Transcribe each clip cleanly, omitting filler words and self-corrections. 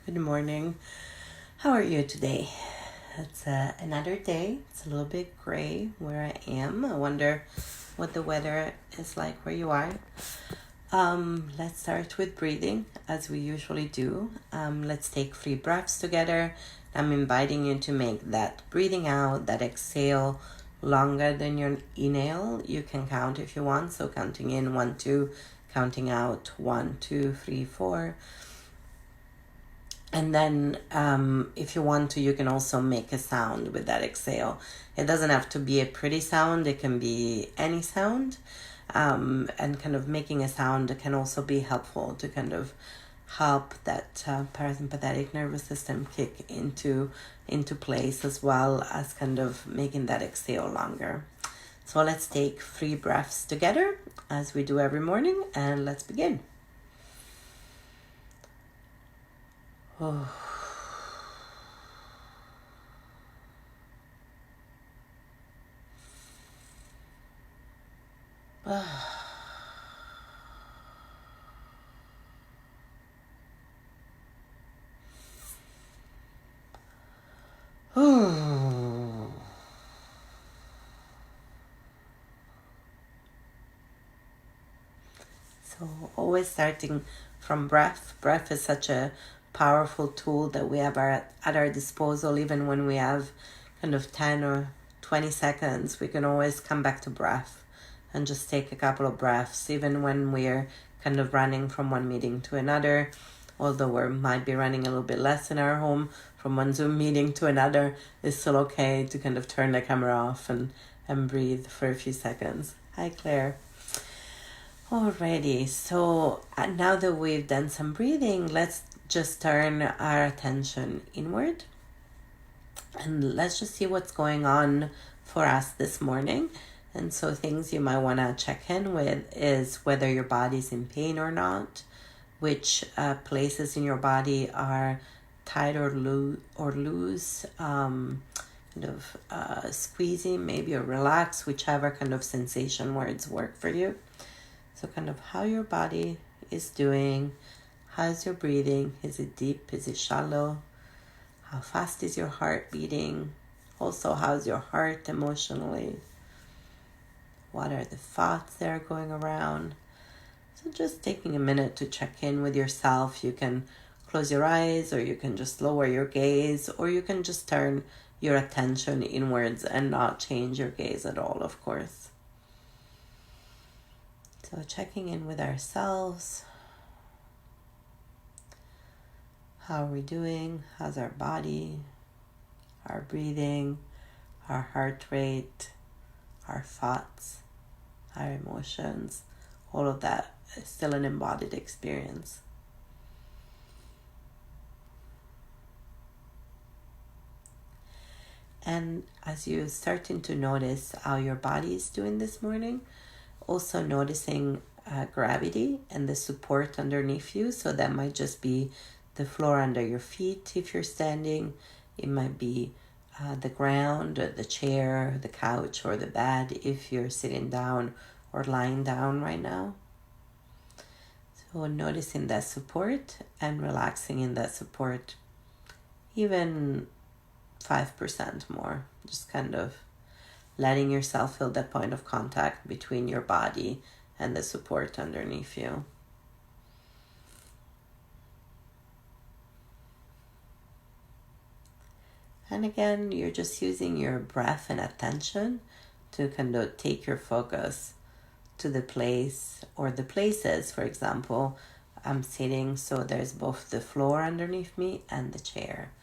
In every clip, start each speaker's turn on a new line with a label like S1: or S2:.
S1: Good morning. How are you today? It's another day. It's a little bit gray where I am. I wonder what the weather is like where you are. Let's start with breathing as we usually do. Let's take 3 breaths together. I'm inviting you to make that breathing out, that exhale longer than your inhale. You can count if you want. So counting in 1, 2, counting out 1, 2, 3, 4. And then if you want to, you can also make a sound with that exhale. It doesn't have to be a pretty sound. It can be any sound. And kind of making a sound can also be helpful to kind of help that parasympathetic nervous system kick into place, as well as kind of making that exhale longer. So let's take 3 breaths together as we do every morning, and let's begin. Oh. So always starting from breath. Breath is such a powerful tool that we have at our disposal. Even when we have kind of 10 or 20 seconds, we can always come back to breath and just take a couple of breaths, even when we're kind of running from one meeting to another. Although we might be running a little bit less in our home from one Zoom meeting to another, it's still okay to kind of turn the camera off and breathe for a few seconds. Hi, Claire. Alrighty, so now that we've done some breathing, let's just turn our attention inward. And let's just see what's going on for us this morning. And so things you might want to check in with is whether your body's in pain or not, which places in your body are tight or loose, squeezing maybe, or relax, whichever kind of sensation words work for you. So kind of how your body is doing, how's your breathing, is it deep, is it shallow, how fast is your heart beating, also how's your heart emotionally, what are the thoughts that are going around. So just taking a minute to check in with yourself. You can close your eyes, or you can just lower your gaze, or you can just turn your attention inwards and not change your gaze at all, of course. So checking in with ourselves. How are we doing? How's our body, our breathing, our heart rate, our thoughts, our emotions? All of that is still an embodied experience. And as you're starting to notice how your body is doing this morning, also noticing gravity and the support underneath you. So that might just be the floor under your feet if you're standing. It might be the ground, or the chair, the couch, or the bed if you're sitting down or lying down right now. So noticing that support and relaxing in that support, even 5% more. Just kind of letting yourself feel that point of contact between your body and the support underneath you. And again, you're just using your breath and attention to kind of take your focus to the place or the places. For example, I'm sitting, so there's both the floor underneath me and the chair.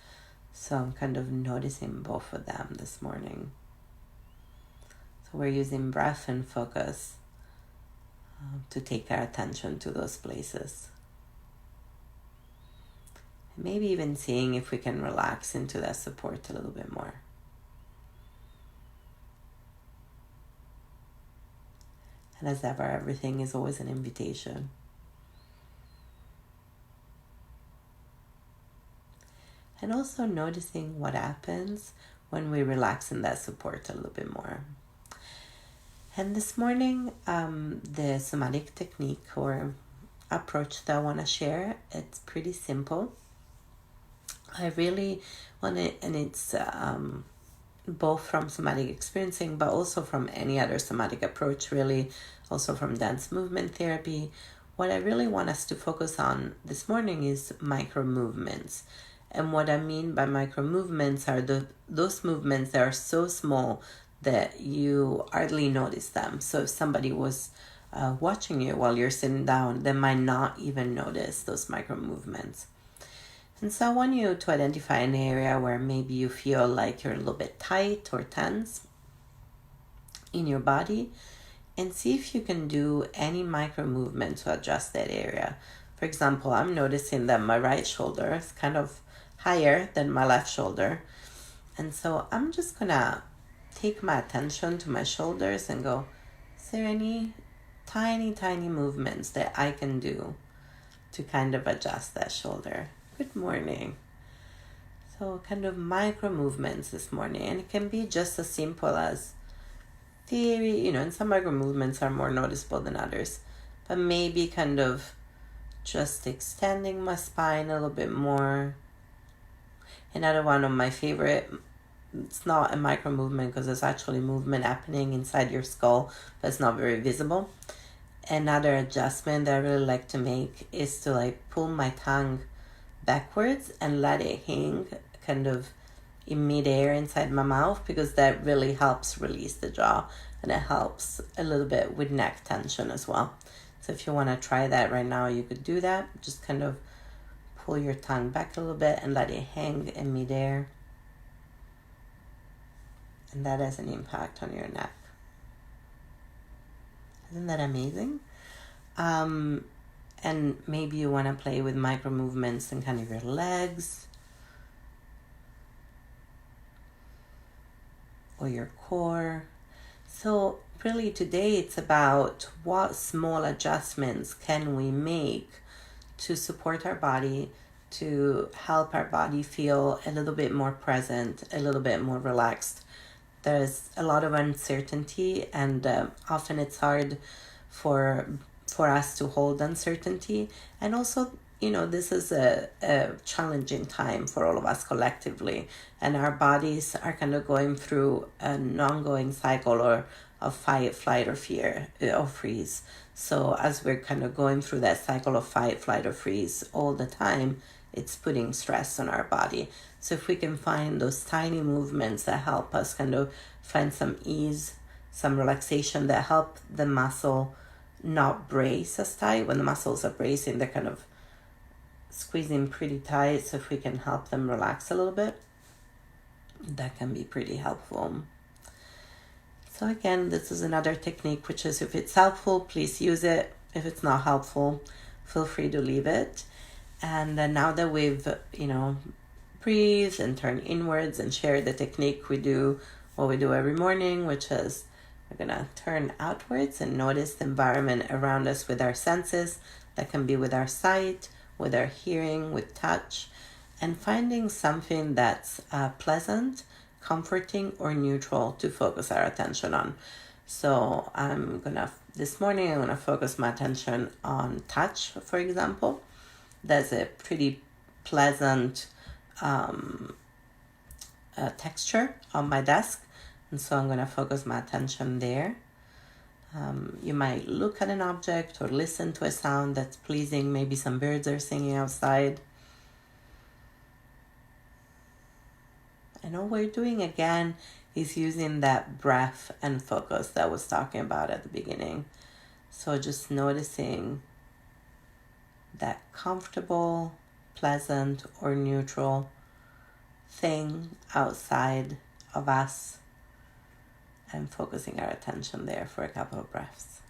S1: So I'm kind of noticing both of them this morning. So we're using breath and focus to take our attention to those places. And maybe even seeing if we can relax into that support a little bit more. And as ever, everything is always an invitation. And also noticing what happens when we relax in that support a little bit more. And this morning, the somatic technique or approach that I want to share, it's pretty simple. I really want it, and it's both from somatic experiencing, but also from any other somatic approach, really, also from dance movement therapy. What I really want us to focus on this morning is micro movements. And what I mean by micro movements are those movements that are so small that you hardly notice them. So if somebody was watching you while you're sitting down, they might not even notice those micro movements. And so I want you to identify an area where maybe you feel like you're a little bit tight or tense in your body, and see if you can do any micro movement to adjust that area. For example, I'm noticing that my right shoulder is kind of higher than my left shoulder. And so I'm just gonna take my attention to my shoulders and go, is there any tiny movements that I can do to kind of adjust that shoulder? Good morning. So kind of micro movements this morning, and it can be just as simple as theory, and some micro movements are more noticeable than others, but maybe kind of just extending my spine a little bit more. Another one of my favorite, it's not a micro movement because there's actually movement happening inside your skull, but it's not very visible. Another adjustment that I really like to make is to pull my tongue backwards and let it hang kind of in midair inside my mouth, because that really helps release the jaw, and it helps a little bit with neck tension as well. So if you want to try that right now, you could do that. Just kind of pull your tongue back a little bit and let it hang in midair, and that has an impact on your neck. Isn't that amazing? And maybe you want to play with micro movements in kind of your legs or your core. So really today it's about what small adjustments can we make to support our body, to help our body feel a little bit more present, a little bit more relaxed. There's a lot of uncertainty, and often it's hard for us to hold uncertainty. And also, this is a challenging time for all of us collectively, and our bodies are kind of going through an ongoing cycle of fight, flight, or fear, or freeze. So as we're kind of going through that cycle of fight, flight, or freeze all the time, it's putting stress on our body. So if we can find those tiny movements that help us kind of find some ease, some relaxation, that help the muscle not brace as tight. When the muscles are bracing, they're kind of squeezing pretty tight. So if we can help them relax a little bit, that can be pretty helpful. So again, this is another technique, which is, if it's helpful, please use it. If it's not helpful, feel free to leave it. And then now that we've, breathed and turned inwards and shared the technique, we do what we do every morning, which is we're going to turn outwards and notice the environment around us with our senses. That can be with our sight, with our hearing, with touch, and finding something that's pleasant, comforting, or neutral to focus our attention on. So this morning, I'm going to focus my attention on touch, for example. There's a pretty pleasant texture on my desk, and so I'm going to focus my attention there. You might look at an object or listen to a sound that's pleasing. Maybe some birds are singing outside. And all we're doing again is using that breath and focus that I was talking about at the beginning. So just noticing that comfortable, pleasant, or neutral thing outside of us, and focusing our attention there for a couple of breaths.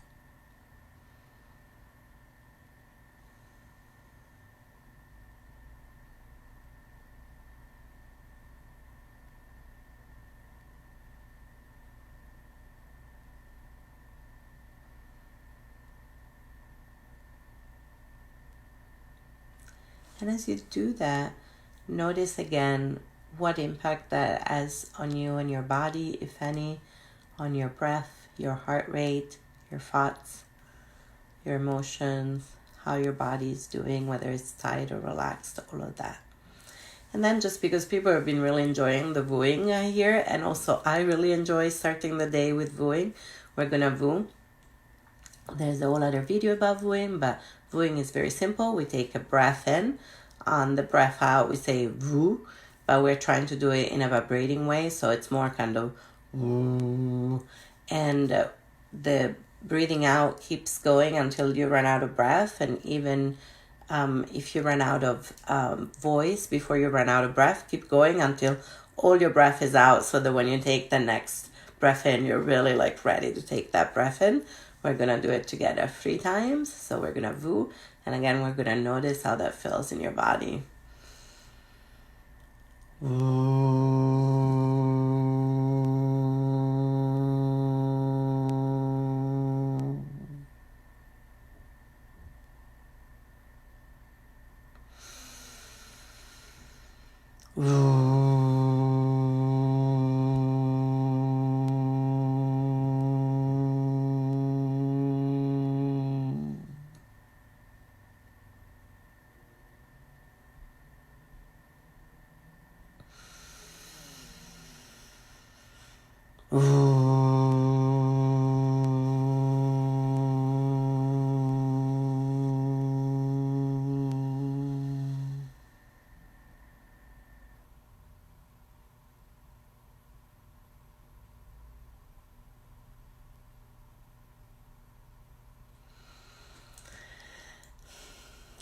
S1: And as you do that, notice again what impact that has on you and your body, if any, on your breath, your heart rate, your thoughts, your emotions, how your body is doing, whether it's tight or relaxed, all of that. And then just because people have been really enjoying the vooing here, and also I really enjoy starting the day with vooing, we're gonna voo. There's a whole other video about vooing, but vooing is very simple. We take a breath in. On the breath out, we say voo, but we're trying to do it in a vibrating way, so it's more kind of woo. And the breathing out keeps going until you run out of breath, and even if you run out of voice before you run out of breath, keep going until all your breath is out, so that when you take the next breath in, you're really like ready to take that breath in. We're gonna do it together 3 times. So we're gonna voo, and again we're gonna notice how that feels in your body.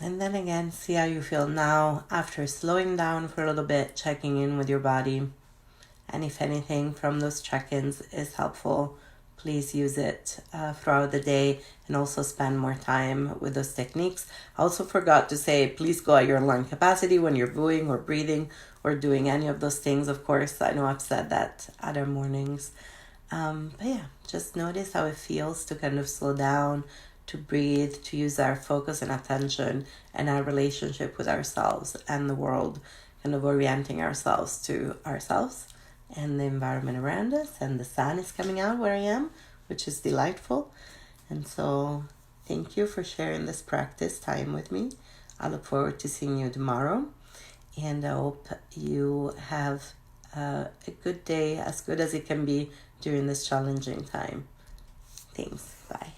S1: And then again, see how you feel now after slowing down for a little bit, checking in with your body. And if anything from those check-ins is helpful, please use it throughout the day, and also spend more time with those techniques. I also forgot to say, please go at your lung capacity when you're vooing or breathing or doing any of those things. Of course, I know I've said that other mornings. But yeah, just notice how it feels to kind of slow down, to breathe, to use our focus and attention and our relationship with ourselves and the world, kind of orienting ourselves to ourselves and the environment around us. And the sun is coming out where I am, which is delightful. And so thank you for sharing this practice time with me. I look forward to seeing you tomorrow, and I hope you have a good day, as good as it can be during this challenging time. Thanks. Bye.